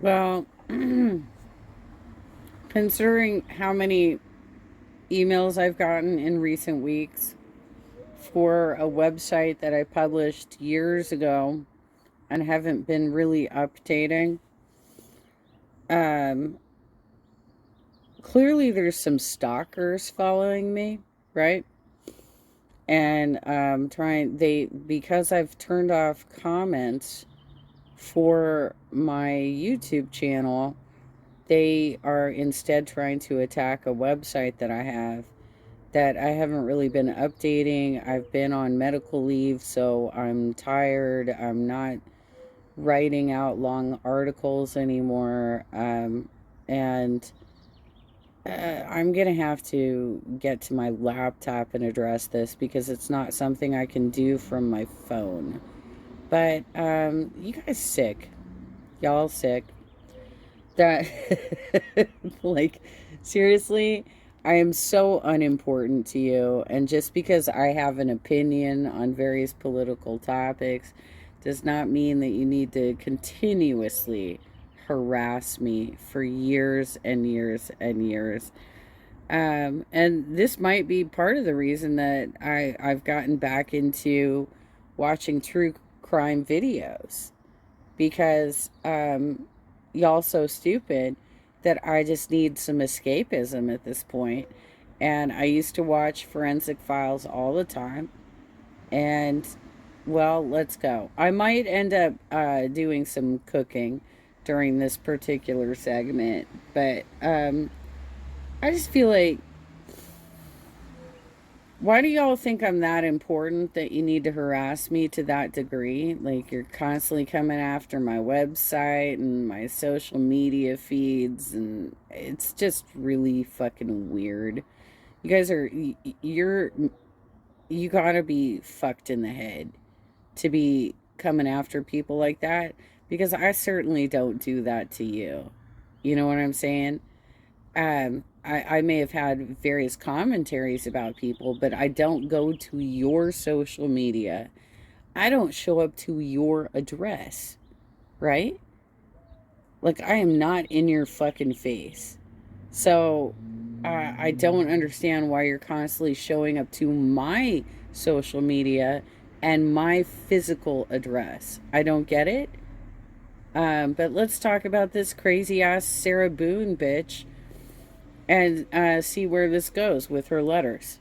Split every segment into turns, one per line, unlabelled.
Well, considering how many emails I've gotten in recent weeks for a website that I published years ago and haven't been really updating, um, clearly there's some stalkers following me, right? And trying they because I've turned off comments for my YouTube channel, they are instead trying to attack a website that I have that I haven't really been updating. I've been on medical leave, so I'm tired. I'm not writing out long articles anymore. And I'm going to have to get to my laptop and address this because it's not something I can do from my phone. But you guys sick. Y'all sick. That, like, seriously, I am so unimportant to you. And just because I have an opinion on various political topics does not mean that you need to continuously harass me for years and years and years. And this might be part of the reason that I've gotten back into watching true crime videos because y'all so stupid that I just need some escapism at this point. And I used to watch Forensic Files all the time. And, well, let's go. I might end up doing some cooking during this particular segment, but I just feel like, why do y'all think I'm that important that you need to harass me to that degree? Like, you're constantly coming after my website and my social media feeds, and it's just really fucking weird. You guys are, you gotta be fucked in the head to be coming after people like that because I certainly don't do that to you. You know what I'm saying? I may have had various commentaries about people, but I don't go to your social media. I don't show up to your address, right? Like, I am not in your fucking face. So, I don't understand why you're constantly showing up to my social media and my physical address. I don't get it. But let's talk about this crazy ass Sarah Boone bitch and see where this goes with her letters.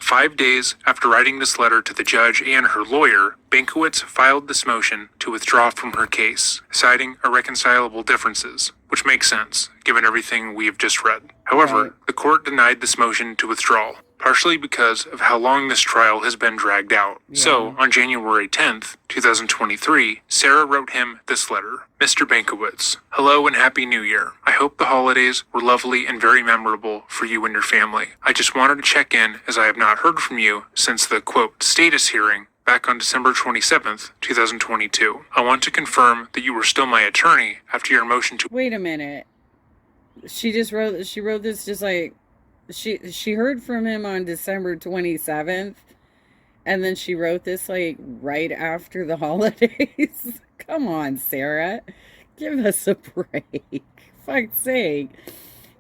5 days after writing this letter to the judge and her lawyer, Bankowitz filed this motion to withdraw from her case, citing irreconcilable differences, which makes sense, given everything we have just read. However,
Right.
the court denied this motion to withdraw, partially because of how long this trial has been dragged out.
Yeah.
So, on January 10th, 2023, Sarah wrote him this letter. Mr. Bankowitz, hello and Happy New Year. I hope the holidays were lovely and very memorable for you and your family. I just wanted to check in as I have not heard from you since the, quote, status hearing back on December 27th, 2022. I want to confirm that you were still my attorney after your motion to—
Wait a minute. She wrote this just like she heard from him on December 27th and then she wrote this like right after the holidays. Come on, Sarah. Give us a break. Fuck's sake.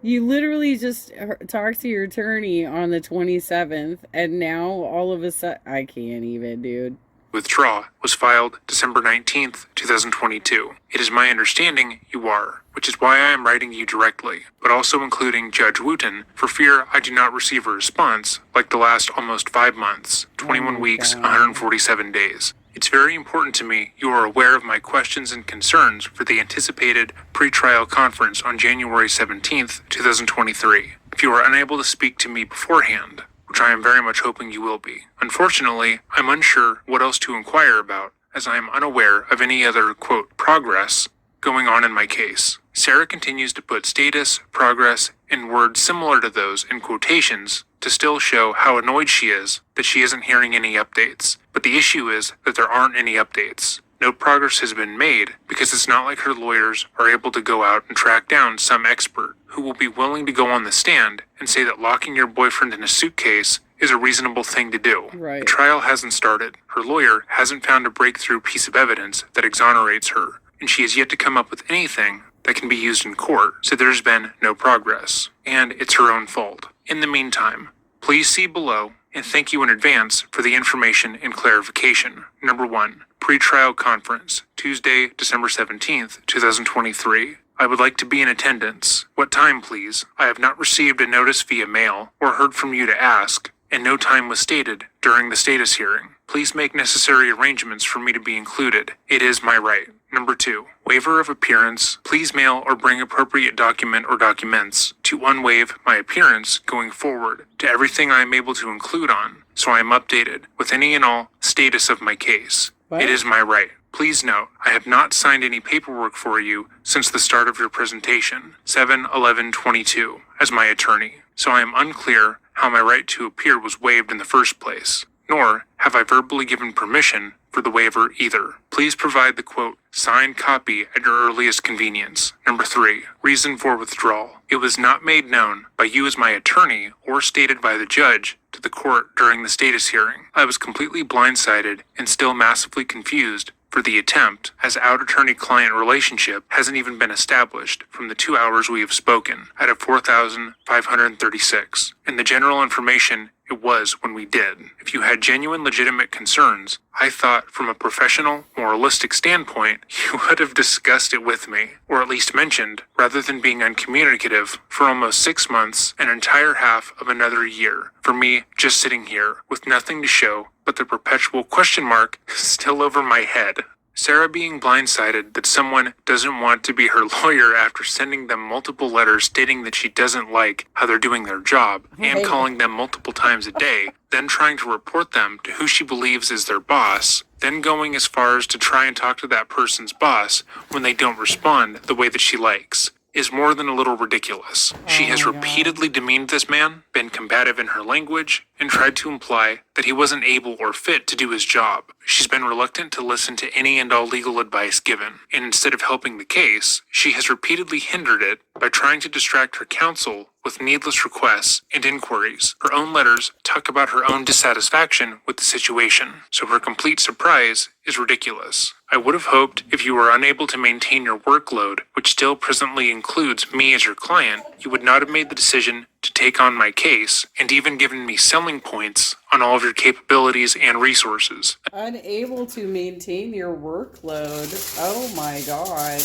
You literally just talked to your attorney on the 27th, and now all of a sudden, I can't even, dude.
withdraw was filed December 19th, 2022. It is my understanding you are, which is why I am writing you directly, but also including Judge Wooten, for fear I do not receive a response like the last almost 5 months, 21 weeks,
God.
147 days. It's very important to me you are aware of my questions and concerns for the anticipated pretrial conference on January 17th, 2023. If you are unable to speak to me beforehand, which I am very much hoping you will be. Unfortunately, I'm unsure what else to inquire about, as I am unaware of any other, quote, progress going on in my case. Sarah continues to put status, progress, and words similar to those in quotations to still show how annoyed she is that she isn't hearing any updates. But the issue is that there aren't any updates. No progress has been made because it's not like her lawyers are able to go out and track down some expert who will be willing to go on the stand and say that locking your boyfriend in a suitcase is a reasonable thing to do.
Right.
The trial hasn't started. Her lawyer hasn't found a breakthrough piece of evidence that exonerates her. and she has yet to come up with anything that can be used in court, so there's been no progress, and it's her own fault. In the meantime, please see below, and thank you in advance for the information and clarification. Number 1, pretrial conference, Tuesday, December 17th, 2023. I would like to be in attendance. What time, please? I have not received a notice via mail or heard from you to ask, and no time was stated during the status hearing. Please make necessary arrangements for me to be included. It is my right. Number 2, waiver of appearance. Please mail or bring appropriate document or documents to unwaive my appearance going forward to everything I am able to include on, so I am updated with any and all status of my case.
What?
It is my right. Please note, I have not signed any paperwork for you since the start of your presentation, 7/11/22, as my attorney, so I am unclear how my right to appear was waived in the first place, nor have I verbally given permission for the waiver either. Please provide the quote, signed copy at your earliest convenience. Number 3, reason for withdrawal. It was not made known by you as my attorney or stated by the judge to the court during the status hearing. I was completely blindsided and still massively confused for the attempt, as our attorney-client relationship hasn't even been established from the 2 hours we have spoken out of 4,536, and the general information it was when we did. If you had genuine legitimate concerns, I thought from a professional, moralistic standpoint, you would have discussed it with me, or at least mentioned, rather than being uncommunicative for almost 6 months, an entire half of another year, for me just sitting here with nothing to show but the perpetual question mark still over my head. Sarah being blindsided that someone doesn't want to be her lawyer after sending them multiple letters stating that she doesn't like how they're doing their job, and calling them multiple times a day, then trying to report them to who she believes is their boss, then going as far as to try and talk to that person's boss when they don't respond the way that she likes, is more than a little ridiculous. She has repeatedly demeaned this man, been combative in her language, and tried to imply that he wasn't able or fit to do his job. She's been reluctant to listen to any and all legal advice given, and instead of helping the case, she has repeatedly hindered it by trying to distract her counsel with needless requests and inquiries. Her own letters talk about her own dissatisfaction with the situation, so her complete surprise is ridiculous. I would have hoped if you were unable to maintain your workload, which still presently includes me as your client, you would not have made the decision to take on my case and even given me selling points on all of your capabilities and resources.
Unable to maintain your workload. Oh my god.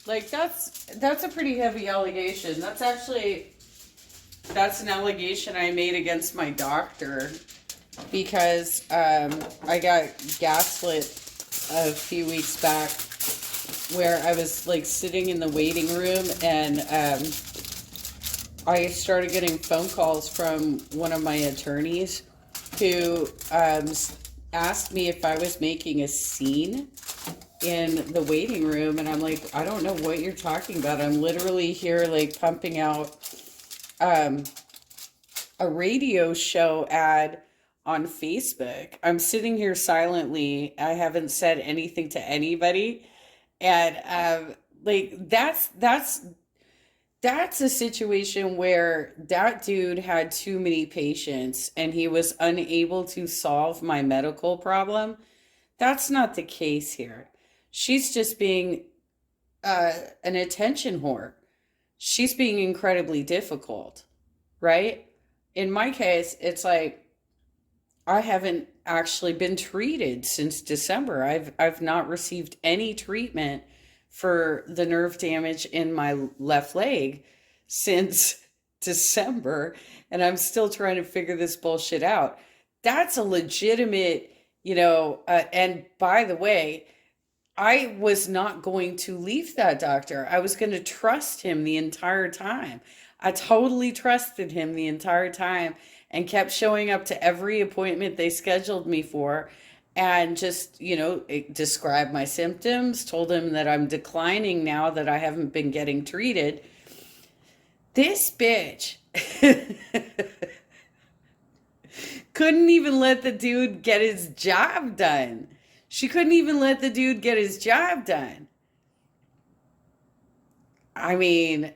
Like that's a pretty heavy allegation. That's an allegation I made against my doctor because I got gaslit a few weeks back where I was like sitting in the waiting room and I started getting phone calls from one of my attorneys who asked me if I was making a scene in the waiting room, and I'm like, I don't know what you're talking about. I'm literally here like pumping out a radio show ad on Facebook. I'm sitting here silently. I haven't said anything to anybody, and like that's a situation where that dude had too many patients and he was unable to solve my medical problem. That's not the case here. She's just being an attention whore. She's being incredibly difficult, right? In my case, it's like I haven't actually been treated since December. I've not received any treatment for the nerve damage in my left leg since December, and I'm still trying to figure this bullshit out. That's a legitimate, and by the way, I was not going to leave that doctor. I was going to trust him the entire time. I totally trusted him the entire time and kept showing up to every appointment they scheduled me for and just, described my symptoms, told him that I'm declining now that I haven't been getting treated. This bitch couldn't even let the dude get his job done. She couldn't even let the dude get his job done. I mean,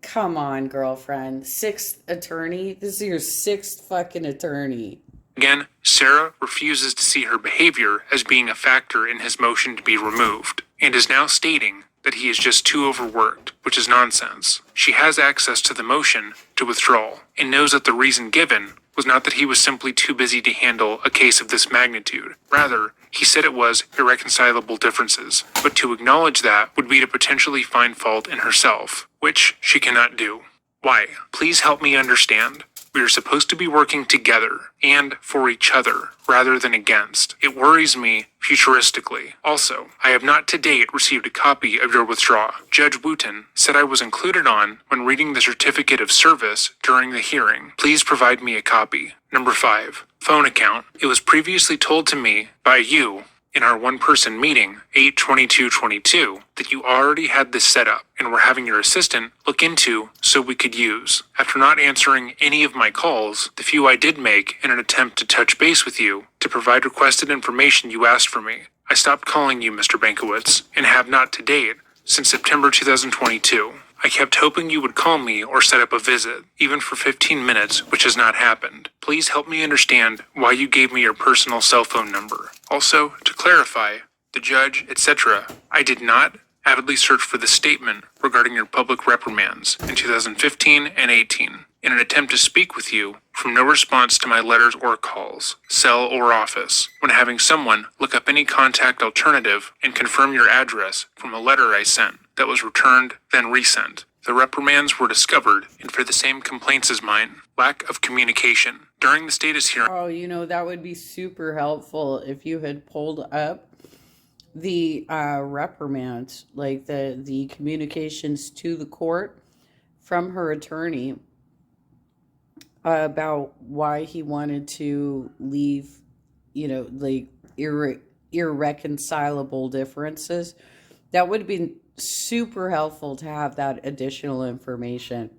come on, girlfriend. 6th attorney? This is your 6th fucking attorney.
Again, Sarah refuses to see her behavior as being a factor in his motion to be removed. and is now stating that he is just too overworked, which is nonsense. She has access to the motion to withdraw and knows that the reason given was not that he was simply too busy to handle a case of this magnitude. Rather, he said it was irreconcilable differences, but to acknowledge that would be to potentially find fault in herself, which she cannot do. Why? Please help me understand. We are supposed to be working together and for each other rather than against. It worries me futuristically. Also, I have not to date received a copy of your withdrawal. Judge Wooten said I was included on when reading the certificate of service during the hearing. Please provide me a copy. Number 5. Phone account. It was previously told to me by you in our one-person meeting, 8/22/22, that you already had this set up and were having your assistant look into so we could use. After not answering any of my calls, the few I did make in an attempt to touch base with you to provide requested information you asked for me, I stopped calling you, Mr. Bankowitz, and have not to date since September 2022. I kept hoping you would call me or set up a visit, even for 15 minutes, which has not happened. Please help me understand why you gave me your personal cell phone number. Also, to clarify, the judge, etc., I did not avidly search for the statement regarding your public reprimands in 2015 and 18 in an attempt to speak with you from no response to my letters or calls, cell or office, when having someone look up any contact alternative and confirm your address from a letter I sent that was returned, then resent. The reprimands were discovered and for the same complaints as mine. Lack of communication. During the status hearing.
Oh, that would be super helpful if you had pulled up the reprimands, like the communications to the court from her attorney about why he wanted to leave, like irreconcilable differences. That would be super helpful to have that additional information.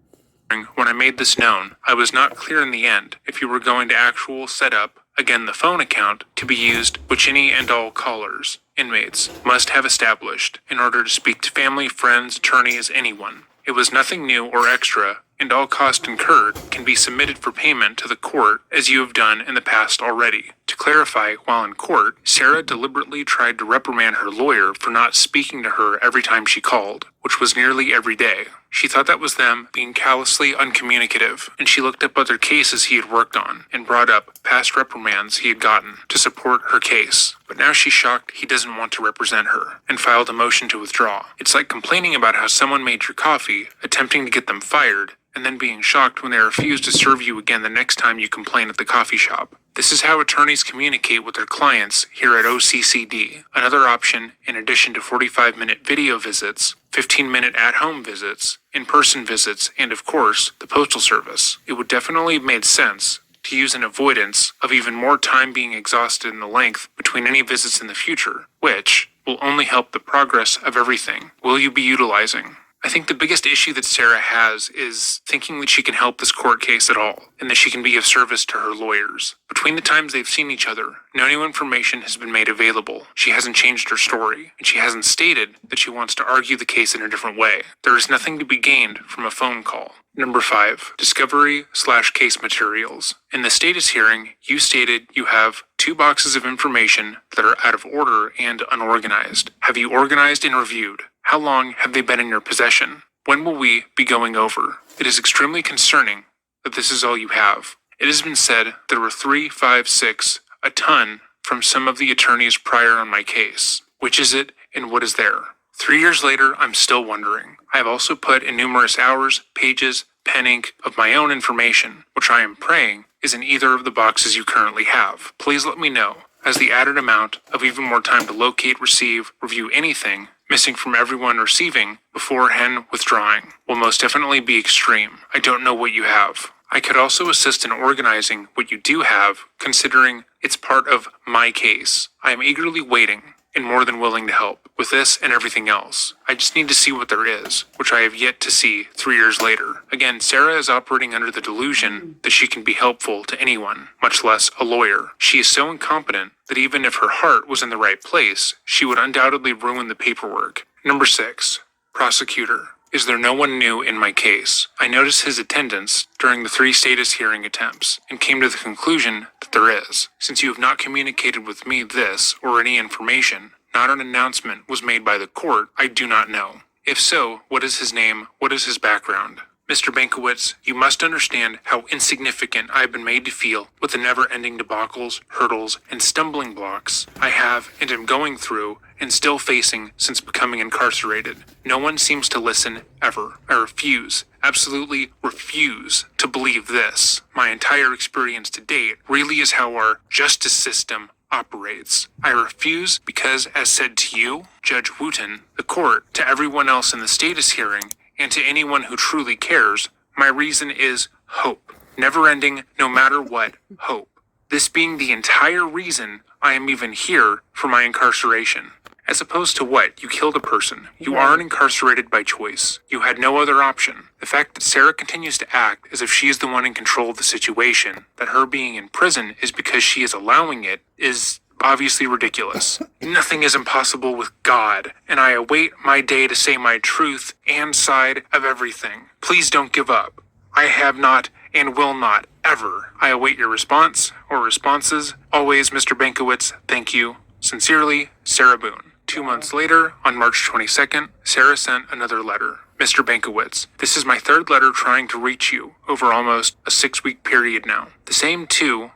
When I made this known, I was not clear in the end if you were going to actual set up, again the phone account, to be used, which any and all callers, inmates, must have established in order to speak to family, friends, attorneys, anyone. It was nothing new or extra, and all cost incurred can be submitted for payment to the court as you have done in the past already. To clarify, while in court, Sarah deliberately tried to reprimand her lawyer for not speaking to her every time she called, which was nearly every day. She thought that was them being callously uncommunicative, and she looked up other cases he had worked on and brought up past reprimands he had gotten to support her case. But now she's shocked he doesn't want to represent her and filed a motion to withdraw. It's like complaining about how someone made your coffee, attempting to get them fired, and then being shocked when they refuse to serve you again the next time you complain at the coffee shop. This is how attorneys communicate with their clients here at OCCD. Another option, in addition to 45-minute video visits, 15-minute at-home visits, in-person visits, and of course, the Postal Service. It would definitely have made sense to use an avoidance of even more time being exhausted in the length between any visits in the future, which will only help the progress of everything. Will you be utilizing? I think the biggest issue that Sarah has is thinking that she can help this court case at all, and that she can be of service to her lawyers. Between the times they've seen each other, no new information has been made available. She hasn't changed her story, and she hasn't stated that she wants to argue the case in a different way. There is nothing to be gained from a phone call. Number 5, discovery/case materials. In the status hearing, you stated you have 2 boxes of information that are out of order and unorganized. Have you organized and reviewed? How long have they been in your possession? When will we be going over? It is extremely concerning that this is all you have. It has been said there were 3, 5, 6, a ton from some of the attorneys prior on my case. Which is it and what is there? 3 years later, I'm still wondering. I have also put in numerous hours, pages, pen ink of my own information, which I am praying is in either of the boxes you currently have. Please let me know, as the added amount of even more time to locate, receive, review anything missing from everyone receiving beforehand withdrawing will most definitely be extreme. I don't know what you have. I could also assist in organizing what you do have, considering it's part of my case. I am eagerly waiting and more than willing to help with this and everything else. I just need to see what there is, which I have yet to see 3 years later. Again, Sarah is operating under the delusion that she can be helpful to anyone, much less a lawyer. She is so incompetent that even if her heart was in the right place, she would undoubtedly ruin the paperwork. Number 6, prosecutor. Is there no one new in my case? I noticed his attendance during the 3 status hearing attempts and came to the conclusion that there is. Since you have not communicated with me this or any information, not an announcement, was made by the court, I do not know. If so, what is his name? What is his background? Mr. Bankowitz, you must understand how insignificant I have been made to feel with the never-ending debacles, hurdles, and stumbling blocks I have and am going through and still facing since becoming incarcerated. No one seems to listen, ever. I refuse, absolutely refuse, to believe this. My entire experience to date really is how our justice system operates. I refuse because, as said to you, Judge Wooten, the court, to everyone else in the status hearing, and to anyone who truly cares, my reason is hope. Never-ending, no matter what, hope. This being the entire reason I am even here for my incarceration. As opposed to what? You killed a person. You aren't incarcerated by choice. You had no other option. The fact that Sarah continues to act as if she is the one in control of the situation, that her being in prison is because she is allowing it, is obviously ridiculous. Nothing is impossible with God, and I await my day to say my truth and side of everything. Please don't give up. I have not and will not ever. I await your response or responses. Always, Mr. Bankowitz, thank you. Sincerely, Sarah Boone. 2 months later, on March 22nd, Sarah sent another letter. Mr. Bankowitz, this is my third letter trying to reach you over almost a 6-week period now. The same two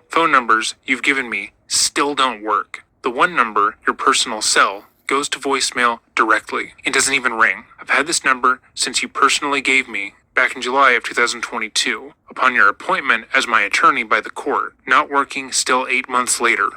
phone numbers you've given me still don't work. The one number, your personal cell, goes to voicemail directly and doesn't even ring. I've had this number since you personally gave me back in July of 2022, upon your appointment as my attorney by the court, not working still 8 months later.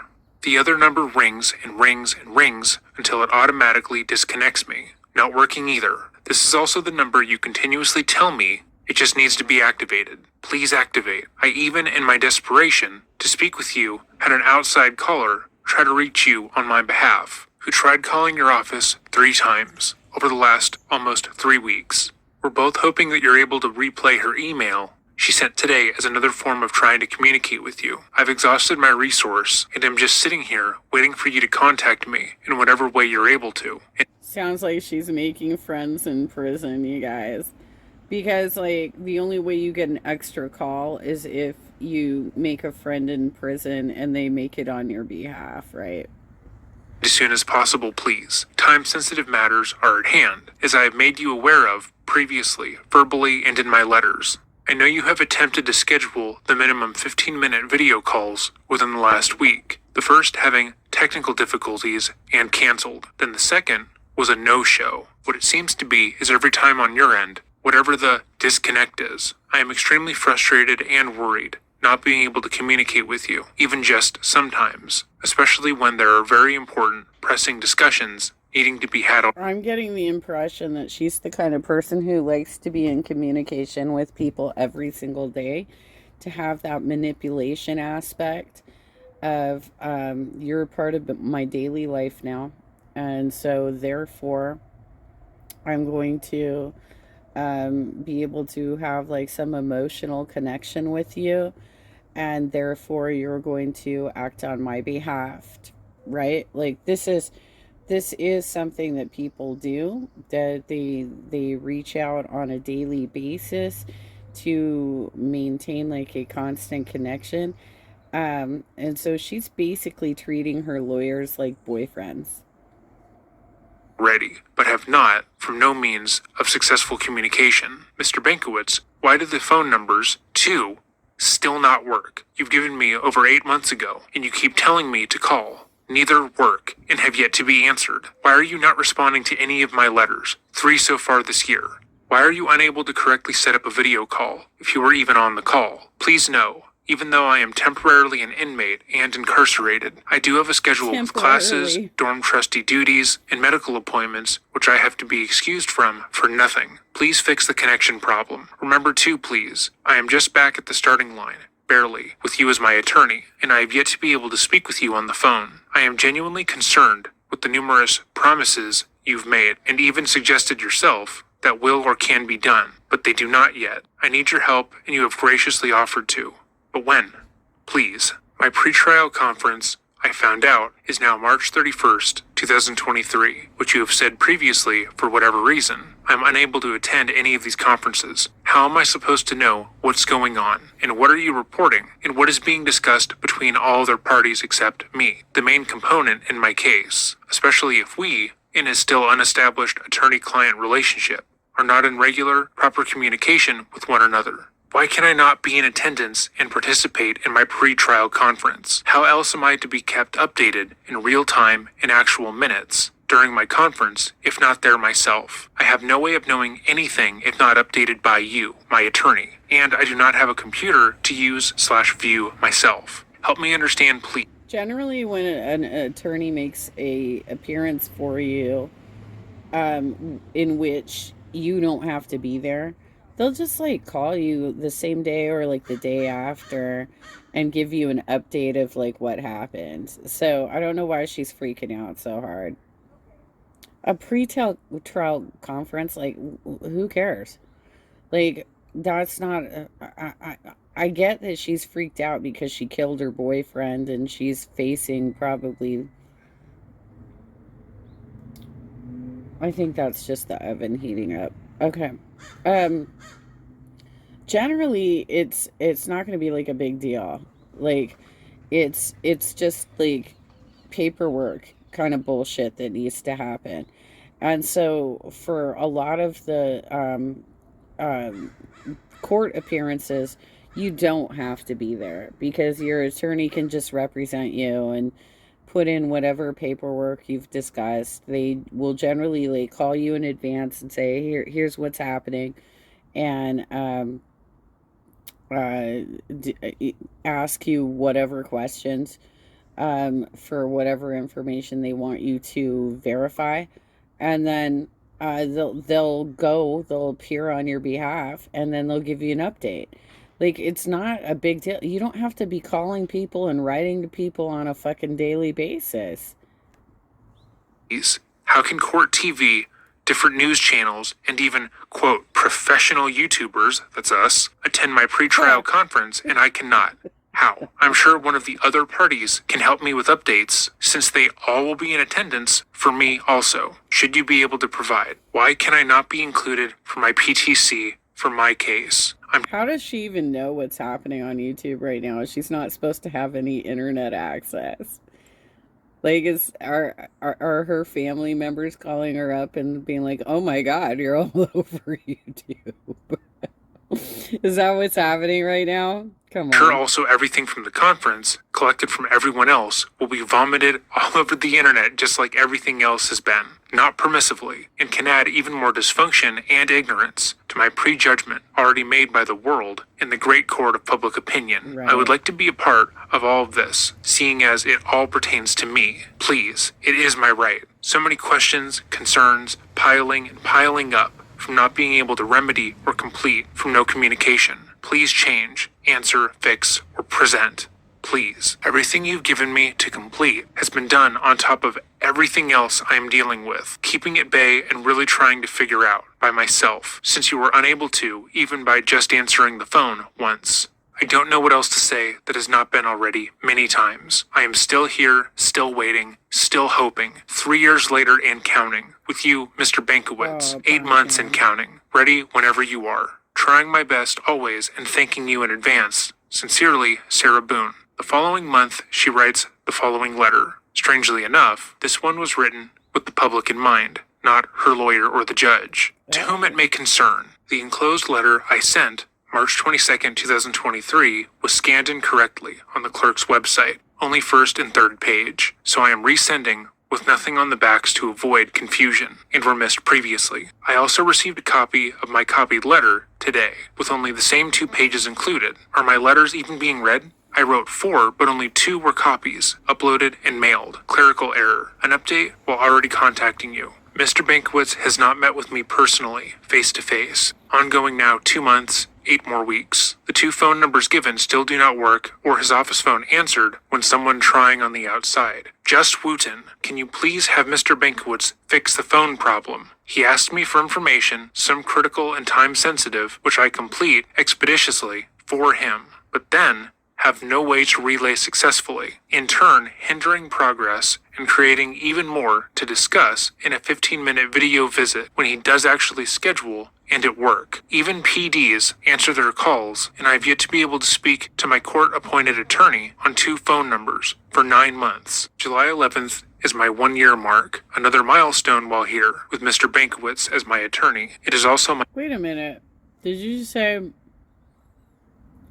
The other number rings and rings and rings until it automatically disconnects me, not working either. This is also the number you continuously tell me it just needs to be activated. Please activate. I even, in my desperation to speak with you, had an outside caller try to reach you on my behalf, who tried calling your office 3 times over the last almost 3 weeks. We're both hoping that you're able to replay her email she sent today as another form of trying to communicate with you. I've exhausted my resource and am just sitting here waiting for you to contact me in whatever way you're able to.
Sounds like she's making friends in prison, you guys. Because, like, the only way you get an extra call is if you make a friend in prison and they make it on your behalf, right?
As soon as possible, please. Time-sensitive matters are at hand, as I have made you aware of previously, verbally and in my letters. I know you have attempted to schedule the minimum 15-minute video calls within the last week, the first having technical difficulties and canceled. Then the second was a no-show. What it seems to be is every time on your end, whatever the disconnect is, I am extremely frustrated and worried, not being able to communicate with you, even just sometimes, especially when there are very important, pressing discussions needing to be had.
I'm getting the impression that she's the kind of person who likes to be in communication with people every single day, to have that manipulation aspect of you're a part of my daily life now, and so therefore I'm going to be able to have like some emotional connection with you, and therefore you're going to act on my behalf, right? Like this is something that people do, that they reach out on a daily basis to maintain like a constant connection, and so she's basically treating her lawyers like boyfriends.
Ready, but have not, from no means of successful communication. Mr. Bankowitz, why do the phone numbers, 2, still not work? You've given me over 8 months ago, and you keep telling me to call. Neither work, and have yet to be answered. Why are you not responding to any of my letters? 3 so far this year. Why are you unable to correctly set up a video call, if you were even on the call? Please know, even though I am temporarily an inmate and incarcerated, I do have a schedule of classes, dorm trustee duties, and medical appointments, which I have to be excused from for nothing. Please fix the connection problem. Remember too, please, I am just back at the starting line, barely, with you as my attorney, and I have yet to be able to speak with you on the phone. I am genuinely concerned with the numerous promises you've made, and even suggested yourself that will or can be done, but they do not yet. I need your help, and you have graciously offered to. But when? Please. My pretrial conference, I found out, is now March 31st, 2023, which you have said previously, for whatever reason, I'm unable to attend any of these conferences. How am I supposed to know what's going on? And what are you reporting? And what is being discussed between all other parties except me, the main component in my case, especially if we, in a still unestablished attorney-client relationship, are not in regular, proper communication with one another? Why can I not be in attendance and participate in my pre-trial conference? How else am I to be kept updated in real time in actual minutes during my conference, if not there myself? I have no way of knowing anything if not updated by you, my attorney, and I do not have a computer to use/view myself. Help me understand, please.
Generally, when an attorney makes a appearance for you, in which you don't have to be there, they'll just like call you the same day or like the day after and give you an update of like what happened. So I don't know why she's freaking out so hard. A pre-trial conference, like who cares? Like that's not. I get that she's freaked out because she killed her boyfriend and she's facing probably. I think that's just the oven heating up. Okay. Um. Generally, it's not going to be like a big deal. Like, it's just like paperwork kind of bullshit that needs to happen. And so, for a lot of the um, court appearances, you don't have to be there because your attorney can just represent you and put in whatever paperwork you've discussed. They will generally like call you in advance and say, here's what's happening, and uh, ask you whatever questions for whatever information they want you to verify, and then they'll appear on your behalf, and then they'll give you an update. Like it's not a big deal. You don't have to be calling people and writing to people on a fucking daily basis.
How can court TV, different news channels, and even, quote, professional YouTubers, that's us, attend my pre-trial conference and I cannot? How? I'm sure one of the other parties can help me with updates since they all will be in attendance for me also. Should you be able to provide? Why can I not be included for my PTC for my case?
How does she even know what's happening on YouTube right now? She's not supposed to have any internet access. Like, are her family members calling her up and being like, "Oh my God, you're all over YouTube"? Is that what's happening right now? Come
Sure,
on.
also everything from the conference, collected from everyone else, will be vomited all over the internet just like everything else has been, not permissively, and can add even more dysfunction and ignorance to my prejudgment already made by the world in the great court of public opinion. I would
Right.
like to be a part of all of this, seeing as it all pertains to me. Please, it is my right. So many questions, concerns, piling and piling up from not being able to remedy or complete from no communication. Please change, answer, fix, or present. Please. Everything you've given me to complete has been done on top of everything else I am dealing with, keeping at bay and really trying to figure out by myself, since you were unable to, even by just answering the phone once. I don't know what else to say that has not been already many times. I am still here, still waiting, still hoping, 3 years later and counting, with you, Mr. Bankowitz,
Oh,
8 months and
Pumpkin.
counting, ready whenever you are. Trying my best always and thanking you in advance. Sincerely, Sarah Boone. The following month, she writes the following letter. Strangely enough, this one was written with the public in mind, not her lawyer or the judge. To whom it may concern, the enclosed letter I sent March 22nd, 2023, was scanned incorrectly on the clerk's website, only first and third page, so I am resending with nothing on the backs to avoid confusion, and were missed previously. I also received a copy of my copied letter today, with only the same 2 pages included. Are my letters even being read? I wrote 4, but only 2 were copies, uploaded and mailed. Clerical error. An update while already contacting you. Mr. Bankowitz has not met with me personally, face to face. Ongoing now 2 months, 8 more weeks. The 2 phone numbers given still do not work, or his office phone answered when someone trying on the outside. Just Wooten, can you please have Mr. Bankowitz fix the phone problem? He asked me for information, some critical and time sensitive, which I complete expeditiously for him, but then have no way to relay successfully, in turn hindering progress and creating even more to discuss in a 15-minute video visit when he does actually schedule and at work. Even PDs answer their calls, and I've yet to be able to speak to my court-appointed attorney on 2 phone numbers for 9 months. July 11th is my 1-year mark, another milestone while here with Mr. Bankowitz as my attorney. It is also my...
Wait a minute. Did you say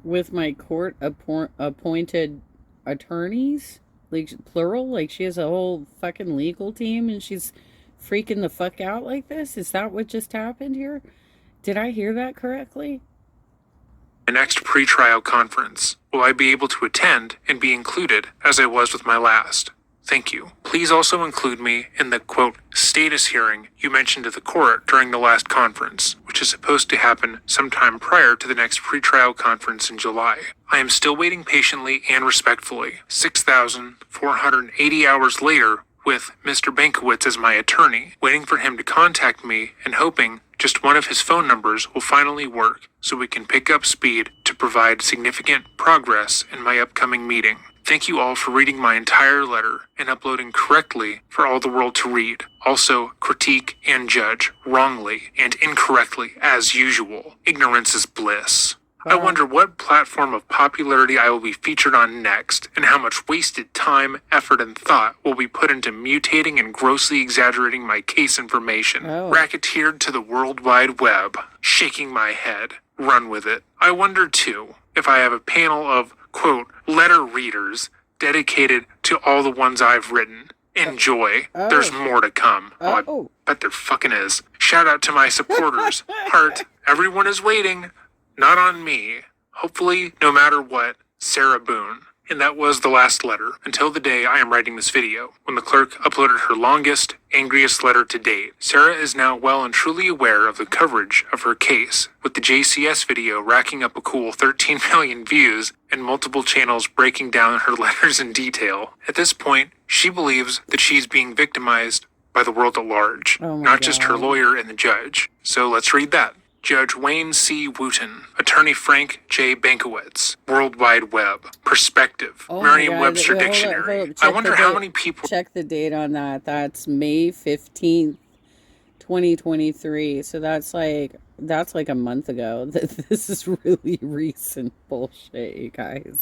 with my court appointed attorneys? Like, plural? Like, she has a whole fucking legal team and she's freaking the fuck out like this? Is that what just happened here? Did I hear that correctly?
my next pretrial conference. Will I be able to attend and be included as I was with my last? Thank you. Please also include me in the, quote, status hearing you mentioned to the court during the last conference, which is supposed to happen sometime prior to the next pretrial conference in July. I am still waiting patiently and respectfully, 6,480 hours later, with Mr. Bankowitz as my attorney, waiting for him to contact me and hoping just one of his phone numbers will finally work so we can pick up speed to provide significant progress in my upcoming meeting. Thank you all for reading my entire letter and uploading correctly for all the world to read. Also, critique and judge wrongly and incorrectly as usual. Ignorance is bliss. I wonder what platform of popularity I will be featured on next, and how much wasted time, effort, and thought will be put into mutating and grossly exaggerating my case information. Racketeered to the World Wide Web. Shaking my head. Run with it. I wonder, too, if I have a panel of, quote, letter readers dedicated to all the ones I've written. Enjoy. There's more to come. I bet there fucking is. Shout out to my supporters. Heart. Everyone is waiting. Not on me. Hopefully, no matter what, Sarah Boone. And that was the last letter, until the day I am writing this video, when the clerk uploaded her longest, angriest letter to date. Sarah is now well and truly aware of the coverage of her case, with the JCS video racking up a cool 13 million views and multiple channels breaking down her letters in detail. At this point, she believes that she's being victimized by the world at large, not just her lawyer and the judge. So let's read that. Judge Wayne C. Wooten, Attorney Frank J. Bankowitz, World Wide Web, Perspective, Merriam-Webster Dictionary.
Hold up.
I wonder how many people...
Check the date on that. That's May 15th, 2023. So that's like a month ago. This is really recent bullshit, you guys.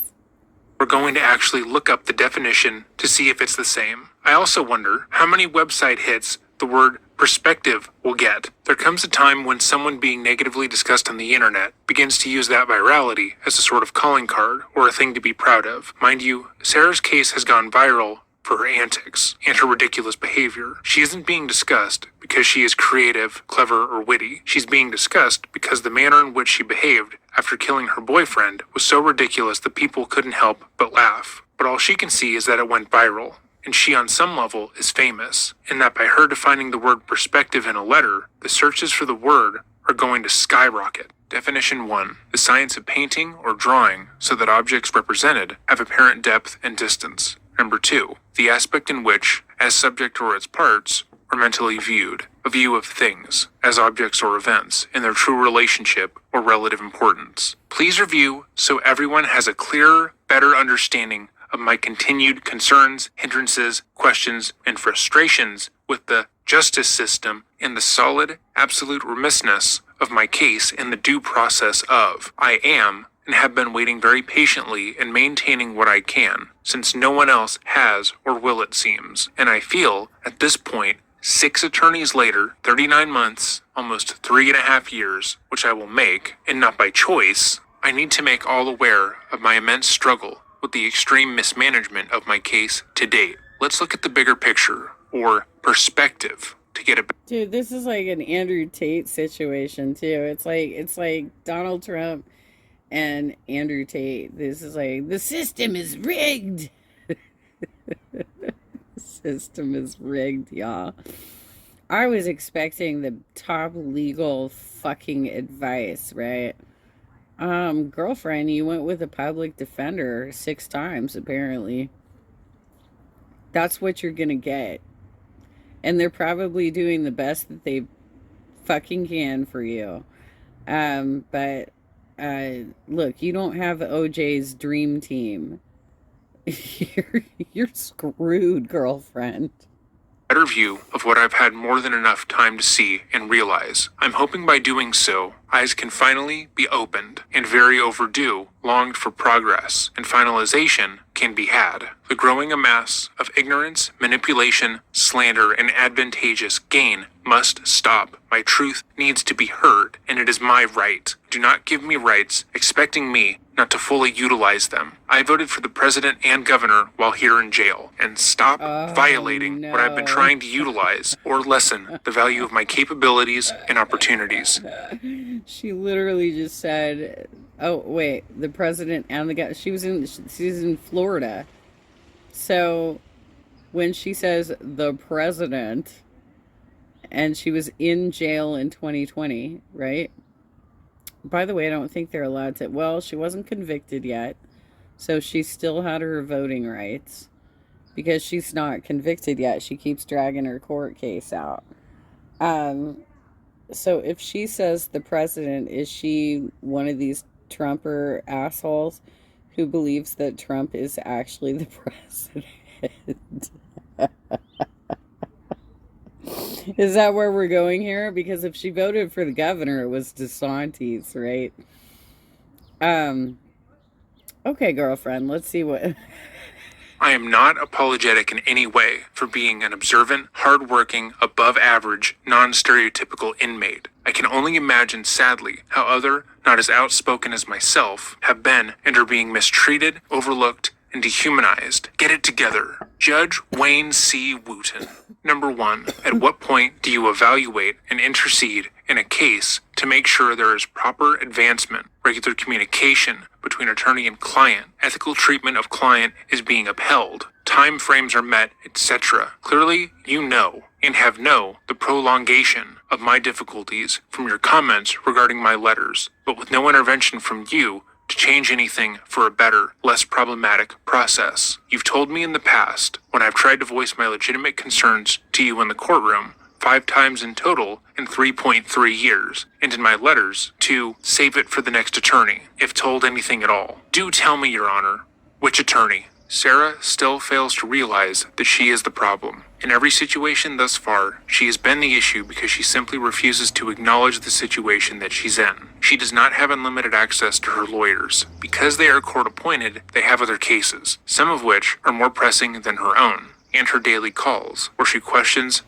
We're going to actually look up the definition to see if it's the same. I also wonder how many website hits the word perspective will get. There comes a time when someone being negatively discussed on the internet begins to use that virality as a sort of calling card or a thing to be proud of. Mind you, Sarah's case has gone viral for her antics and her ridiculous behavior. She isn't being discussed because she is creative, clever, or witty. She's being discussed because the manner in which she behaved after killing her boyfriend was so ridiculous that people couldn't help but laugh. But all she can see is that it went viral. And she on some level is famous, and that by her defining the word perspective in a letter, the searches for the word are going to skyrocket. Definition 1. The science of painting or drawing so that objects represented have apparent depth and distance. Number 2. The aspect in which, as subject or its parts, are mentally viewed, a view of things, as objects or events, in their true relationship or relative importance. Please review so everyone has a clearer, better understanding of my continued concerns, hindrances, questions, and frustrations with the justice system and the solid, absolute remissness of my case in the due process of. I am and have been waiting very patiently and maintaining what I can, since no one else has or will, it seems. And I feel, at this point, 6 attorneys later, 39 months, almost 3.5 years, which I will make, and not by choice, I need to make all aware of my immense struggle with the extreme mismanagement of my case to date. Let's look at the bigger picture, or perspective, to get a...
Dude, this is like an Andrew Tate situation, too. It's like Donald Trump and Andrew Tate. This is like, the system is rigged. The system is rigged, y'all. I was expecting the top legal fucking advice, right? Girlfriend, you went with a public defender 6 times, apparently. That's what you're gonna get. And they're probably doing the best that they fucking can for you. But Look, you don't have OJ's dream team. You're screwed, girlfriend.
Better view of what I've had more than enough time to see and realize. I'm hoping by doing so, eyes can finally be opened, and very overdue, longed for progress and finalization can be had. The growing amass of ignorance, manipulation, slander, and advantageous gain must stop. My truth needs to be heard, and it is my right. Do not give me rights, expecting me not to fully utilize them. I voted for the president and governor while here in jail, and stop violating what I've been trying to utilize or lessen the value of my capabilities and opportunities.
She literally just said, "Oh wait, the president and the guy." She's in Florida, so when she says the president, and she was in jail in 2020, right? By the way, I don't think they're allowed to. Well, she wasn't convicted yet, so she still had her voting rights because she's not convicted yet. She keeps dragging her court case out. So if she says the president, is she one of these Trumper assholes who believes that Trump is actually the president? Is that where we're going here? Because if she voted for the governor, it was DeSantis, right? Okay, girlfriend, let's see what...
I am not apologetic in any way for being an observant, hardworking, above-average, non-stereotypical inmate. I can only imagine, sadly, how other, not as outspoken as myself, have been and are being mistreated, overlooked, and dehumanized. Get it together. Judge Wayne C. Wooten. Number 1. At what point do you evaluate and intercede in a case to make sure there is proper advancement, regular communication between attorney and client, ethical treatment of client is being upheld, time frames are met, etc.? Clearly, you know and have known the prolongation of my difficulties from your comments regarding my letters, but with no intervention from you to change anything for a better, less problematic process. You've told me in the past, when I've tried to voice my legitimate concerns to you in the courtroom, 5 times in total in 3.3 years, and in my letters to save it for the next attorney, if told anything at all. Do tell me, Your Honor, which attorney? Sarah still fails to realize that she is the problem. In every situation thus far, she has been the issue because she simply refuses to acknowledge the situation that she's in. She does not have unlimited access to her lawyers. Because they are court-appointed, they have other cases, some of which are more pressing than her own, and her daily calls, where she questions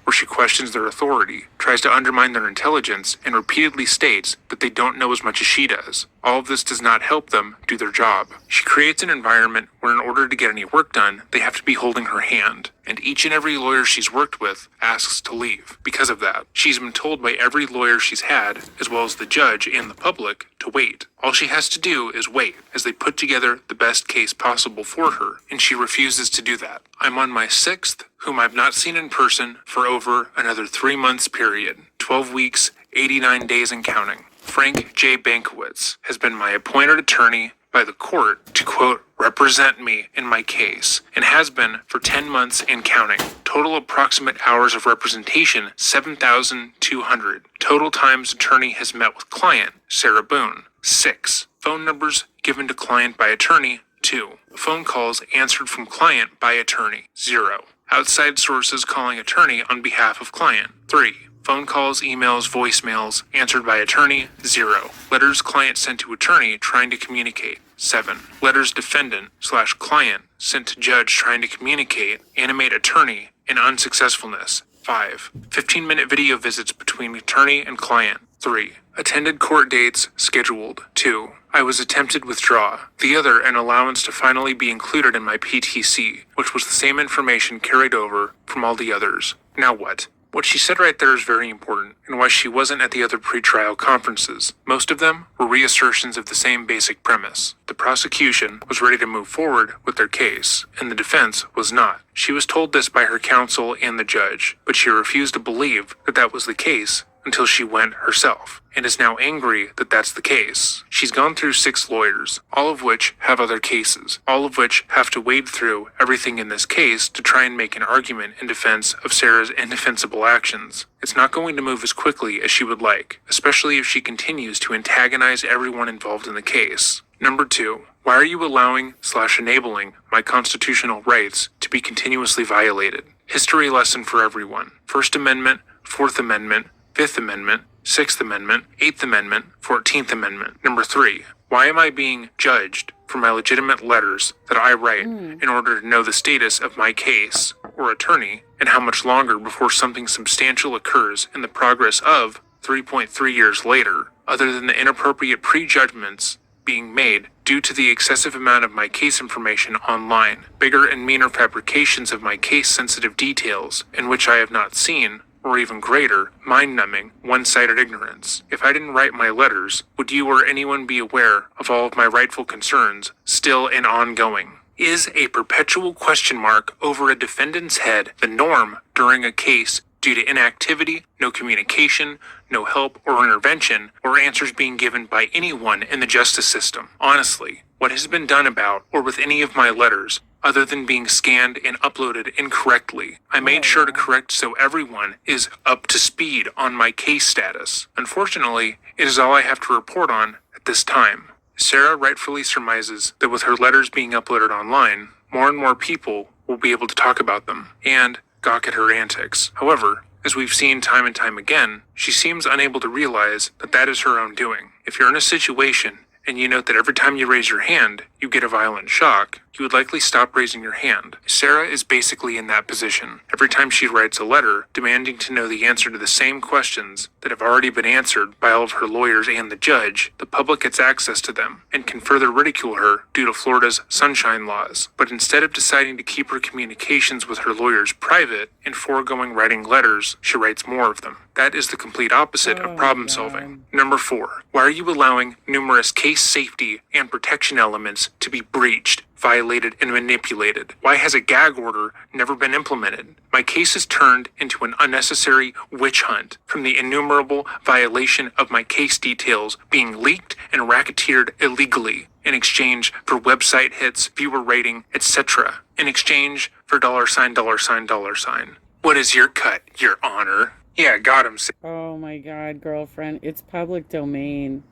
their authority, tries to undermine their intelligence, and repeatedly states that they don't know as much as she does. All of this does not help them do their job. She creates an environment where in order to get any work done, they have to be holding her hand, and each and every lawyer she's worked with asks to leave. Because of that, she's been told by every lawyer she's had, as well as the judge and the public, to wait. All she has to do is wait, as they put together the best case possible for her, and she refuses to do that. I'm on my 6th, whom I've not seen in person for over another 3 months period, 12 weeks, 89 days and counting. Frank J. Bankowitz has been my appointed attorney by the court to, quote, represent me in my case, and has been for 10 months and counting. Total approximate hours of representation, 7,200. Total times attorney has met with client, Sarah Boone, 6. Phone numbers given to client by attorney, 2. Phone calls answered from client by attorney, 0. Outside sources calling attorney on behalf of client, 3. Phone calls, emails, voicemails answered by attorney, 0. Letters client sent to attorney trying to communicate, 7. Letters defendant/client sent to judge trying to communicate, animate attorney in unsuccessfulness, 5. 15-minute video visits between attorney and client, 3. Attended court dates scheduled, 2. I was attempted withdraw. The other, an allowance to finally be included in my PTC, which was the same information carried over from all the others. Now what? What she said right there is very important, and why she wasn't at the other pretrial conferences. Most of them were reassertions of the same basic premise. The prosecution was ready to move forward with their case, and the defense was not. She was told this by her counsel and the judge, but she refused to believe that that was the case until she went herself, and is now angry that that's the case. She's gone through 6 lawyers, all of which have other cases, all of which have to wade through everything in this case to try and make an argument in defense of Sarah's indefensible actions. It's not going to move as quickly as she would like, especially if she continues to antagonize everyone involved in the case. Number 2. Why are you allowing/enabling my constitutional rights to be continuously violated? History lesson for everyone. First Amendment, Fourth Amendment, Fifth Amendment, Sixth Amendment, Eighth Amendment, 14th Amendment. Number 3. Why am I being judged for my legitimate letters that I write in order to know the status of my case or attorney and how much longer before something substantial occurs in the progress of 3.3 years later, other than the inappropriate prejudgments being made due to the excessive amount of my case information online, bigger and meaner fabrications of my case-sensitive details in which I have not seen, or even greater, mind-numbing, one-sided ignorance. If I didn't write my letters, would you or anyone be aware of all of my rightful concerns, still and ongoing? Is a perpetual question mark over a defendant's head the norm during a case due to inactivity, no communication, no help or intervention, or answers being given by anyone in the justice system? Honestly, what has been done about or with any of my letters, other than being scanned and uploaded incorrectly? I made sure to correct so everyone is up to speed on my case status. Unfortunately, it is all I have to report on at this time. Sarah rightfully surmises that with her letters being uploaded online, more and more people will be able to talk about them and gawk at her antics. However, as we've seen time and time again, she seems unable to realize that that is her own doing. If you're in a situation and you note that every time you raise your hand, you get a violent shock, you would likely stop raising your hand. Sarah is basically in that position. Every time she writes a letter demanding to know the answer to the same questions that have already been answered by all of her lawyers and the judge, the public gets access to them and can further ridicule her due to Florida's sunshine laws. But instead of deciding to keep her communications with her lawyers private and foregoing writing letters, she writes more of them. That is the complete opposite of problem solving. Number 4. Why are you allowing numerous case safety and protection elements to be breached, violated, and manipulated? Why has a gag order never been implemented? My case is turned into an unnecessary witch hunt from the innumerable violation of my case details being leaked and racketeered illegally in exchange for website hits, viewer rating, etc. In exchange for $. What is your cut, Your Honor? Yeah, got him.
Oh my God, girlfriend. It's public domain.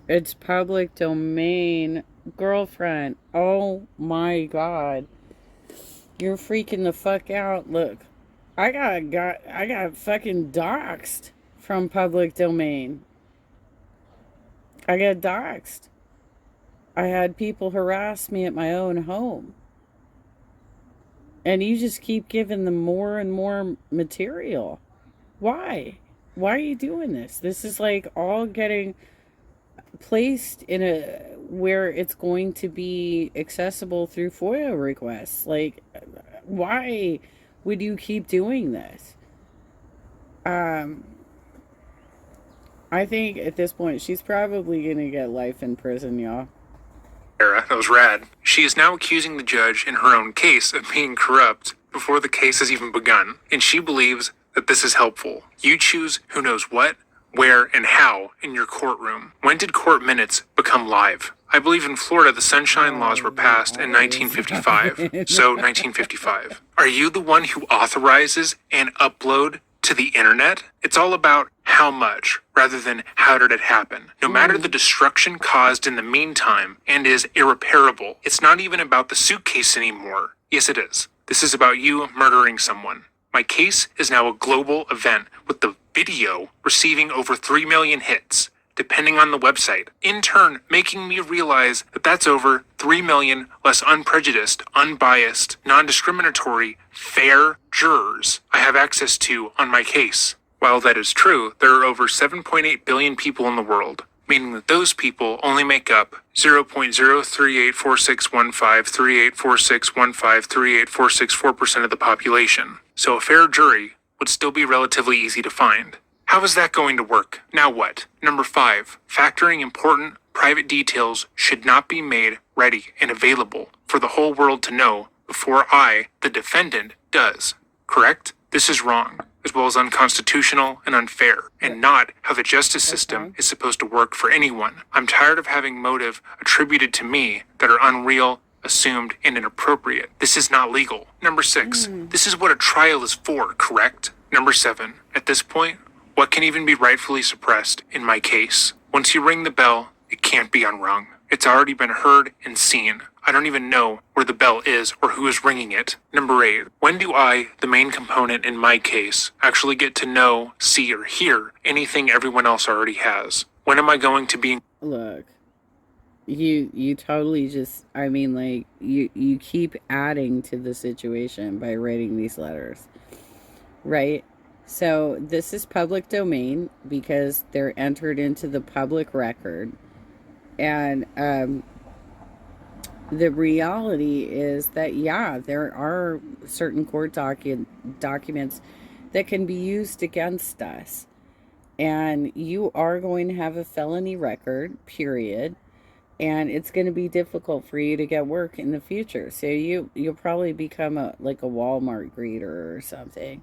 It's public domain. Girlfriend. Oh my God. You're freaking the fuck out. Look. I got fucking doxxed from public domain. I got doxxed. I had people harass me at my own home. And you just keep giving them more and more material. Why? Why are you doing this? This is like all getting placed in a where it's going to be accessible through FOIA requests. Like, why would you keep doing this? I think at this point she's probably gonna get life in prison, y'all.
That was rad. She is now accusing the judge in her own case of being corrupt before the case has even begun, and she believes that this is helpful. You choose who knows what, where, and how in your courtroom. When did court minutes become live? I believe in Florida the sunshine laws were passed in 1955. So 1955. Are you the one who authorizes and upload to the internet? It's all about how much rather than how did it happen. No matter the destruction caused in the meantime and is irreparable. It's not even about the suitcase anymore. Yes, it is. This is about you murdering someone. My case is now a global event with the video receiving over 3 million hits, depending on the website, in turn making me realize that that's over 3 million less unprejudiced, unbiased, non-discriminatory, fair jurors I have access to on my case. While that is true, there are over 7.8 billion people in the world, meaning that those people only make up 0.0384615384615384664% of the population. So a fair jury would still be relatively easy to find. How is that going to work? Now what? Number 5, factoring important private details should not be made ready and available for the whole world to know before I, the defendant, does. Correct? This is wrong. as well as unconstitutional and unfair, and not how the justice system is supposed to work for anyone. I'm tired of having motive attributed to me that are unreal, assumed, and inappropriate. This is not legal. Number 6, this is what a trial is for, correct? Number 7, at this point, what can even be rightfully suppressed in my case? Once you ring the bell, it can't be unrung. It's already been heard and seen. I don't even know where the bell is or who is ringing it. Number 8, when do I, the main component in my case, actually get to know, see, or hear anything everyone else already has? When am I going to be...
Look, you totally just, I mean, like, you keep adding to the situation by writing these letters, right? So this is public domain because they're entered into the public record. And the reality is that, yeah, there are certain court documents that can be used against us. And you are going to have a felony record, period. And it's going to be difficult for you to get work in the future. So you'll probably become a Walmart greeter or something.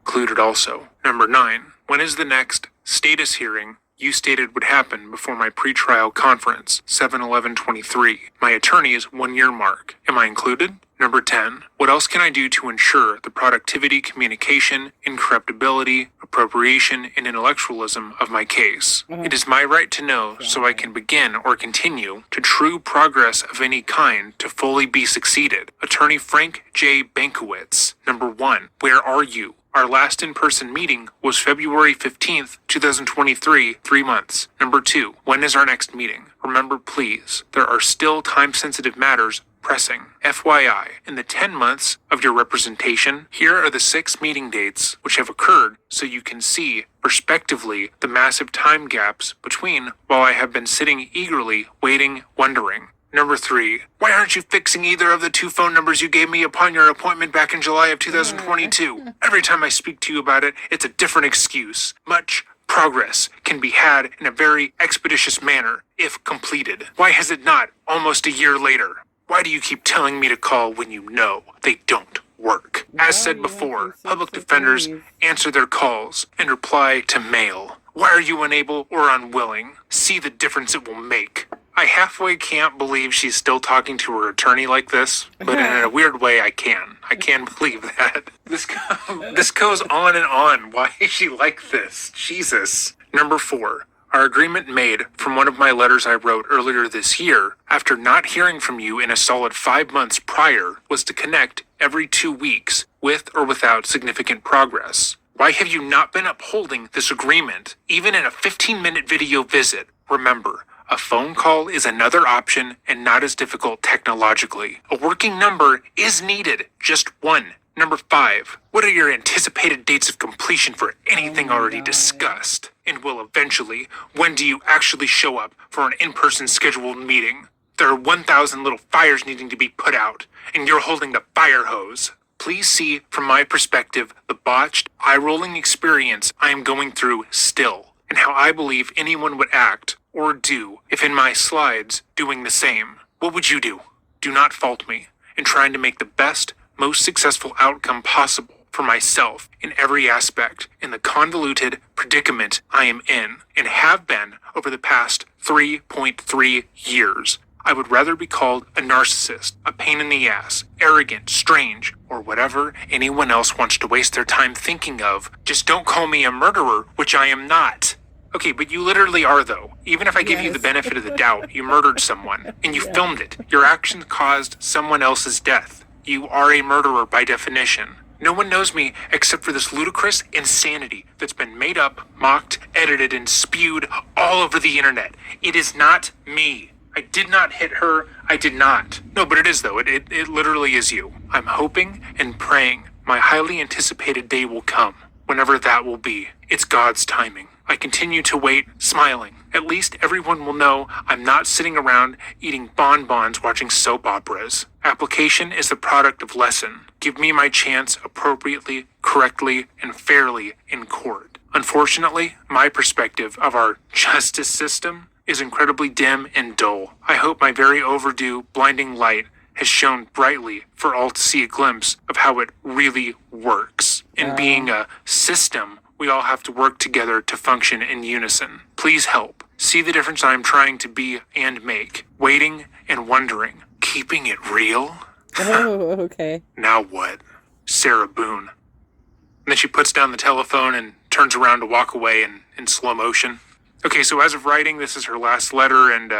Included also. Number 9, when is the next status hearing you stated would happen before my pretrial conference, 7/11/23, my attorney's 1-year mark? Am I included? Number 10, what else can I do to ensure the productivity, communication, incorruptibility, appropriation, and intellectualism of my case? It is my right to know so I can begin or continue to true progress of any kind to fully be succeeded. Attorney Frank J. Bankowitz. Number 1, where are you? Our last in-person meeting was February 15th, 2023, 3 months. Number 2, when is our next meeting? Remember, please, there are still time-sensitive matters pressing. FYI, in the 10 months of your representation, here are the 6 meeting dates which have occurred so you can see, prospectively, the massive time gaps between while I have been sitting eagerly, waiting, wondering. Number 3, why aren't you fixing either of the 2 phone numbers you gave me upon your appointment back in July of 2022? Every time I speak to you about it, it's a different excuse. Much progress can be had in a very expeditious manner if completed. Why has it not almost a year later? Why do you keep telling me to call when you know they don't work? As said before, public defenders answer their calls and reply to mail. Why are you unable or unwilling? See the difference it will make. I halfway can't believe she's still talking to her attorney like this, but in a weird way I can. I can believe that. This goes on and on. Why is she like this? Jesus. Number 4. Our agreement made from one of my letters I wrote earlier this year, after not hearing from you in a solid 5 months prior, was to connect every 2 weeks, with or without significant progress. Why have you not been upholding this agreement, even in a 15-minute video visit? Remember, a phone call is another option and not as difficult technologically. A working number is needed, just one. Number 5, what are your anticipated dates of completion for anything already discussed? And will eventually, when do you actually show up for an in-person scheduled meeting? There are 1,000 little fires needing to be put out, and you're holding the fire hose. Please see, from my perspective, the botched, eye-rolling experience I am going through still, and how I believe anyone would act or do if in my slides doing the same. What would you do? Do not fault me in trying to make the best, most successful outcome possible for myself in every aspect in the convoluted predicament I am in and have been over the past 3.3 years. I would rather be called a narcissist, a pain in the ass, arrogant, strange, or whatever anyone else wants to waste their time thinking of. Just don't call me a murderer, which I am not. Okay, but you literally are, though. Even if I give you the benefit of the doubt, you murdered someone, and you filmed it. Your actions caused someone else's death. You are a murderer by definition. No one knows me except for this ludicrous insanity that's been made up, mocked, edited, and spewed all over the internet. It is not me. I did not hit her. I did not. No, but it is, though. It literally is you. I'm hoping and praying my highly anticipated day will come, whenever that will be. It's God's timing. I continue to wait, smiling. At least everyone will know I'm not sitting around eating bonbons watching soap operas. Application is the product of lesson. Give me my chance appropriately, correctly, and fairly in court. Unfortunately, my perspective of our justice system is incredibly dim and dull. I hope my very overdue blinding light has shone brightly for all to see a glimpse of how it really works. In being a system, we all have to work together to function in unison. Please help. See the difference I'm trying to be and make. Waiting and wondering. Keeping it real?
Oh, okay.
Now what? Sarah Boone. And then she puts down the telephone and turns around to walk away in slow motion. Okay, so as of writing, this is her last letter, and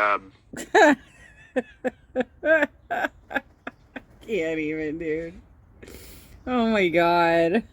Can't even, dude. Oh my god.